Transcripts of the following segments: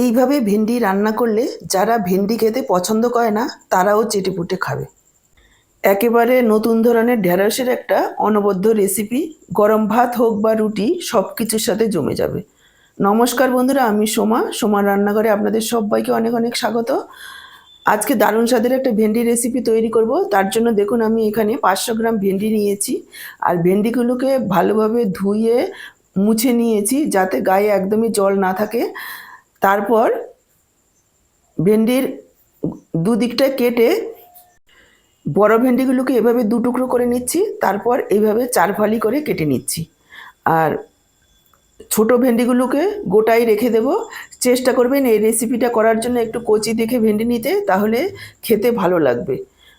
এইভাবে ভেন্ডি রান্না করলে যারা ভেন্ডি খেতে পছন্দ করে না তারাও চেটেপুটে খাবে। একেবারে নতুন ধরনের ঢেঁড়সের একটা অনবদ্য রেসিপি, গরম ভাত হোক বা রুটি সব কিছুর সাথে জমে যাবে। নমস্কার বন্ধুরা, আমি সোমার রান্নাঘরে আপনাদের সবাইকে অনেক অনেক স্বাগত। আজকে দারুণ স্বাদের একটা ভেন্ডি রেসিপি তৈরি করব। তার জন্য দেখুন আমি এখানে 500 গ্রাম ভেন্ডি নিয়েছি, আর ভেন্ডিগুলোকে ভালোভাবে ধুয়ে মুছে নিয়েছি যাতে গায়ে একদমই জল না থাকে। তারপর ভেন্ডির দুদিকটা কেটে বড় ভেন্ডিগুলোকে এভাবে দু টুকরো করে নিচ্ছি, তারপর এইভাবে 4 ফালি করে কেটে নিচ্ছি। আর ছোট ভেন্ডিগুলোকে গোটাই রেখে দেব। চেষ্টা করবেন এই রেসিপিটা করার জন্য একটু কচি দেখে ভেন্ডি নিতে, তাহলে খেতে ভালো লাগবে।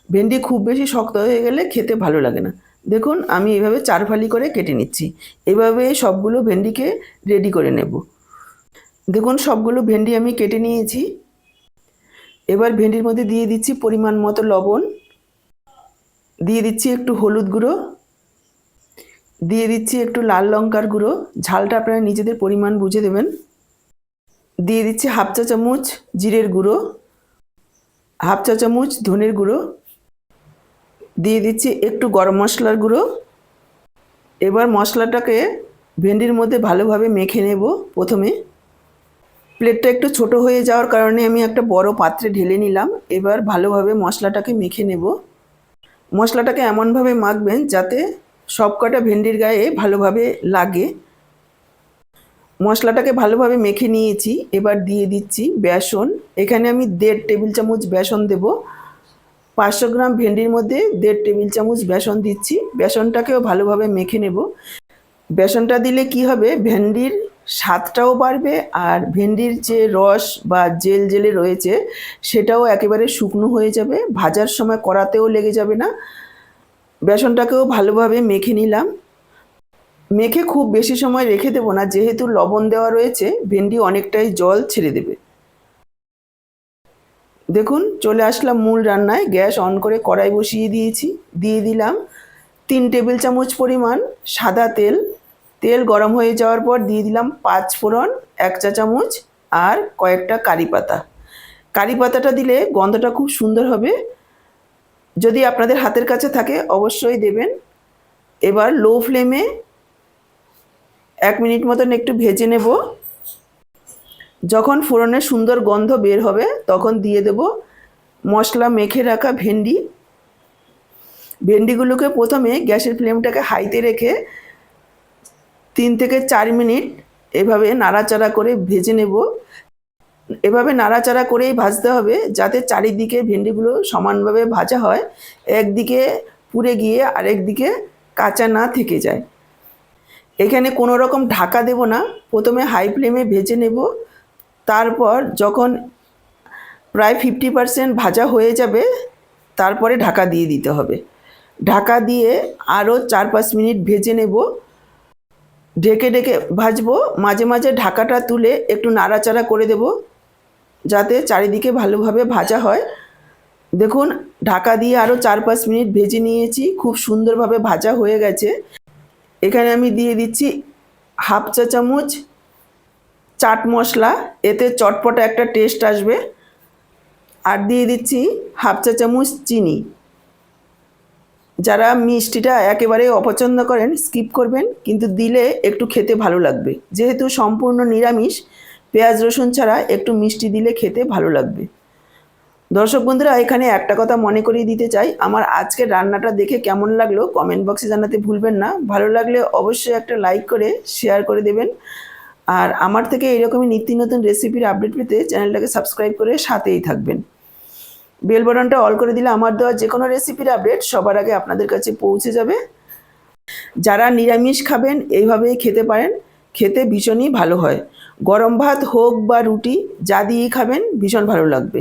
ভেন্ডি খুব বেশি শক্ত হয়ে গেলে খেতে ভালো লাগে না। দেখুন আমি এইভাবে 4 ফালি করে কেটে নিচ্ছি। এভাবে সবগুলো ভেন্ডিকে রেডি করে নেব। দেখুন সবগুলো ভেন্ডি আমি কেটে নিয়েছি। এবার ভেন্ডির মধ্যে দিয়ে দিচ্ছি পরিমাণ মতো লবণ, দিয়ে দিচ্ছি একটু হলুদ গুঁড়ো, দিয়ে দিচ্ছি একটু লাল লঙ্কার গুঁড়ো, ঝালটা আপনারা নিজেদের পরিমাণ বুঝে দেবেন। দিয়ে দিচ্ছি হাফ চা চামচ জিরের গুঁড়ো, হাফ চা চামচ ধনের গুঁড়ো, দিয়ে দিচ্ছি একটু গরম মশলার গুঁড়ো। এবার মশলাটাকে ভেন্ডির মধ্যে ভালোভাবে মেখে নেব। প্রথমে প্লেটটা একটু ছোট হয়ে যাওয়ার কারণে আমি একটা বড় পাত্রে ঢেলে নিলাম। এবার ভালোভাবে মশলাটাকে মেখে নেব। মশলাটাকে এমনভাবে মাখবেন যাতে সবকটা ভেন্ডির গায়ে ভালোভাবে লাগে। মশলাটাকে ভালোভাবে মেখে নিয়েছি। এবার দিয়ে দিচ্ছি বেসন। এখানে আমি 1.5 টেবিল চামচ বেসন দেব। 500 গ্রাম ভেন্ডির মধ্যে 1.5 টেবিল চামচ বেসন দিচ্ছি। বেসনটাকেও ভালোভাবে মেখে নেব। বেসনটা দিলে কি হবে, ভেন্ডির স্বাদটাও বাড়বে, আর ভেন্ডির যে রস বা জেল জেলে রয়েছে সেটাও একেবারে শুকনো হয়ে যাবে, ভাজার সময় কড়াতেও লেগে যাবে না। বেসনটাকেও ভালোভাবে মেখে নিলাম। মেখে খুব বেশি সময় রেখে দেবো না, যেহেতু লবণ দেওয়া রয়েছে ভেন্ডি অনেকটাই জল ছেড়ে দেবে। দেখুন চলে আসলাম মূল রান্নায়। গ্যাস অন করে কড়াই বসিয়ে দিয়েছি। দিয়ে দিলাম 3 টেবিল চামচ পরিমাণ সাদা তেল। তেল গরম হয়ে যাওয়ার পর দিয়ে দিলাম 5 ফোড়ন 1 চা চামচ আর কয়েকটা কারি পাতা। কারি পাতাটা দিলে গন্ধটা খুব সুন্দর হবে, যদি আপনাদের হাতের কাছে থাকে অবশ্যই দেবেন। এবার লো ফ্লেমে 1 মিনিট মতন একটু ভেজে নেব। যখন ফোড়নের সুন্দর গন্ধ বের হবে তখন দিয়ে দেব মশলা মেখে রাখা ভেন্ডি। ভেন্ডিগুলোকে প্রথমে গ্যাসের ফ্লেমটাকে হাইতে রেখে 3 থেকে 4 মিনিট এভাবে নাড়াচাড়া করে ভেজে নেব। এভাবে নাড়াচাড়া করেই ভাজতে হবে যাতে চারিদিকে ভেন্ডিগুলো সমানভাবে ভাজা হয়, একদিকে পুড়ে গিয়ে আরেক দিকে কাঁচা না থেকে যায়। এখানে কোনো রকম ঢাকা দেব না, প্রথমে হাই ফ্লেমে ভেজে নেব। তারপর যখন প্রায় 50% ভাজা হয়ে যাবে তারপরে ঢাকা দিয়ে দিতে হবে। ঢাকা দিয়ে আরও 4-5 মিনিট ভেজে নেব। ঢেকে ঢেকে ভাজবো, মাঝে মাঝে ঢাকাটা তুলে একটু নাড়াচাড়া করে দেব যাতে চারিদিকে ভালোভাবে ভাজা হয়। দেখুন ঢাকা দিয়ে আরও 4-5 মিনিট ভেজে নিয়েছি, খুব সুন্দরভাবে ভাজা হয়ে গেছে। এখানে আমি দিয়ে দিচ্ছি হাফ চা চামচ চাট মশলা, এতে চটপটা একটা টেস্ট আসবে। আর দিয়ে দিচ্ছি হাফ চা চামচ চিনি। যারা মিষ্টিটা একেবারেই অপছন্দ করেন স্কিপ করবেন, কিন্তু দিলে একটু খেতে ভালো লাগবে। যেহেতু সম্পূর্ণ নিরামিষ, পেঁয়াজ রসুন ছাড়া একটু মিষ্টি দিলে খেতে ভালো লাগবে। দর্শক বন্ধুরা, এখানে একটা কথা মনে করিয়ে দিতে চাই, আমার আজকের রান্নাটা দেখে কেমন লাগলো কমেন্ট বক্সে জানাতে ভুলবেন না। ভালো লাগলে অবশ্যই একটা লাইক করে শেয়ার করে দেবেন। আর আমার থেকে এরকমই নিত্য নতুন রেসিপির আপডেট পেতে চ্যানেলটাকে সাবস্ক্রাইব করে সাথেই থাকবেন। বেল বাটনটা অল করে দিলে আমার দেওয়া যে কোনো রেসিপির আপডেট সবার আগে আপনাদের কাছে পৌঁছে যাবে। যারা নিরামিষ খাবেন এইভাবেই খেতে পারেন, খেতে ভীষণই ভালো হয়। গরম ভাত হোক বা রুটি, যা দিয়েই খাবেন ভীষণ ভালো লাগবে।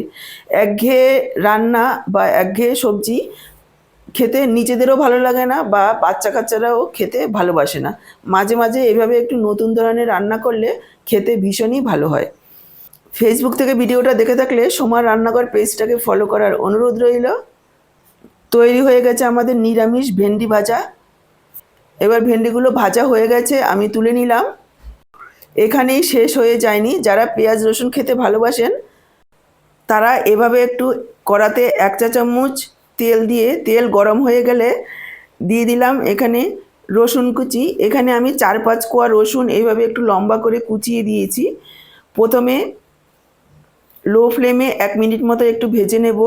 একঘেয়ে রান্না বা একঘেয়ে সবজি খেতে নিজেদেরও ভালো লাগে না, বা বাচ্চা কাচ্চারাও খেতে ভালোবাসে না। মাঝে মাঝে এইভাবে একটু নতুন ধরনের রান্না করলে খেতে ভীষণই ভালো হয়। ফেসবুক থেকে ভিডিওটা দেখে থাকলে সোমার রান্নাঘর পেজটাকে ফলো করার অনুরোধ রইল। তৈরি হয়ে গেছে আমাদের নিরামিষ ভেন্ডি ভাজা। এবার ভেন্ডিগুলো ভাজা হয়ে গেছে, আমি তুলে নিলাম। এখানেই শেষ হয়ে যায়নি। যারা পেঁয়াজ রসুন খেতে ভালোবাসেন তারা এভাবে একটু কড়াতে 1 চা চামচ তেল দিয়ে, তেল গরম হয়ে গেলে দিয়ে দিলাম এখানে রসুন কুচি। এখানে আমি 4-5 কোয়া রসুন এইভাবে একটু লম্বা করে কুচিয়ে দিয়েছি। প্রথমে লো ফ্লেমে 1 মিনিট মতো একটু ভেজে নেব।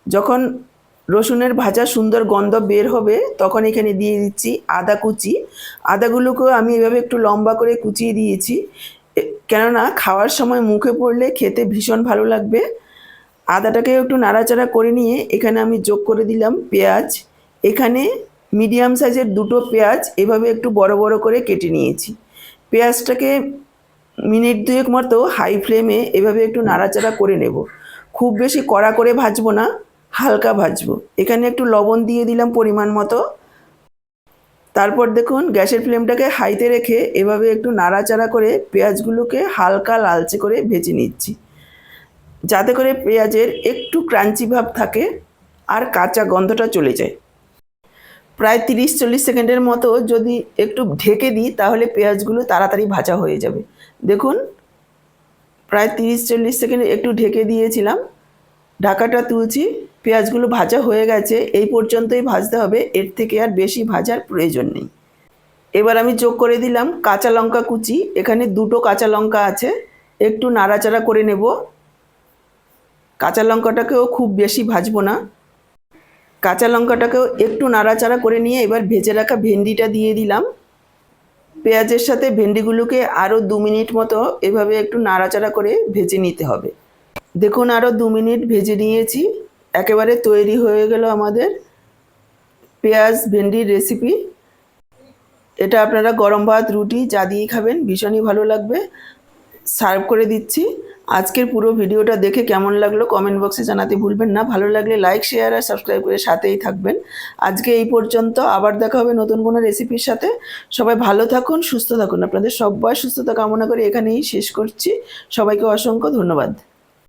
যখন রসুনের ভাজা সুন্দর গন্ধ বের হবে তখন এখানে দিয়ে দিচ্ছি আদা কুচি। আদাগুলোকেও আমি এভাবে একটু লম্বা করে কুচিয়ে দিয়েছি, কেননা খাওয়ার সময় মুখে পড়লে খেতে ভীষণ ভালো লাগবে। আদাটাকে একটু নাড়াচাড়া করে নিয়ে এখানে আমি যোগ করে দিলাম পেঁয়াজ। এখানে মিডিয়াম সাইজের 2টো পেঁয়াজ এভাবে একটু বড় বড় করে কেটে নিয়েছি। পেঁয়াজটাকে মিনিট 2 মতো হাই ফ্লেমে এভাবে একটু নাড়াচাড়া করে নেব। খুব বেশি কড়া করে ভাজবো না, হালকা ভাজবো। এখানে একটু লবণ দিয়ে দিলাম পরিমাণ মতো। তারপর দেখুন গ্যাসের ফ্লেমটাকে হাইতে রেখে এভাবে একটু নাড়াচাড়া করে পেঁয়াজগুলোকে হালকা লালচে করে ভেজে নিচ্ছি, যাতে করে পেঁয়াজের একটু ক্রাঞ্চি ভাব থাকে আর কাঁচা গন্ধটা চলে যায়। প্রায় 30-40 সেকেন্ডের মতো যদি একটু ঢেকে দিই তাহলে পেঁয়াজগুলো তাড়াতাড়ি ভাজা হয়ে যাবে। দেখুন প্রায় 30-40 সেকেন্ড একটু ঢেকে দিয়েছিলাম, ঢাকাটা তুলছি। পেঁয়াজগুলো ভাজা হয়ে গেছে, এই পর্যন্তই ভাজতে হবে, এর থেকে আর বেশি ভাজার প্রয়োজন নেই। এবার আমি যোগ করে দিলাম কাঁচা লঙ্কা কুচি। এখানে 2টো কাঁচা লঙ্কা আছে, একটু নাড়াচাড়া করে নেব। কাঁচা লঙ্কাটাকেও খুব বেশি ভাজবো না, কাঁচা লঙ্কাটাকেও একটু নাড়াচাড়া করে নিয়ে এবার ভেজে রাখা ভেন্ডিটা দিয়ে দিলাম। পেঁয়াজের সাথে ভেন্ডিগুলোকে আরও 2 মিনিট মতো এভাবে একটু নাড়াচাড়া করে ভেজে নিতে হবে। দেখুন আরও 2 মিনিট ভেজে নিয়েছি, একেবারে তৈরি হয়ে গেল আমাদের পেঁয়াজ ভেন্ডির রেসিপি। এটা আপনারা গরম ভাত রুটি যা দিয়ে খাবেন ভীষণই ভালো লাগবে। সার্ভ করে দিচ্ছি। আজকের পুরো ভিডিওটা দেখে কেমন লাগলো কমেন্ট বক্সে জানাতে ভুলবেন না। ভালো লাগলে লাইক, শেয়ার আর সাবস্ক্রাইব করে সাথেই থাকবেন। আজকে এই পর্যন্ত, আবার দেখা হবে নতুন কোনো রেসিপির সাথে। সবাই ভালো থাকুন, সুস্থ থাকুন। আপনাদের সবার সুস্থতা কামনা করে এখানেই শেষ করছি। সবাইকে অসংখ্য ধন্যবাদ।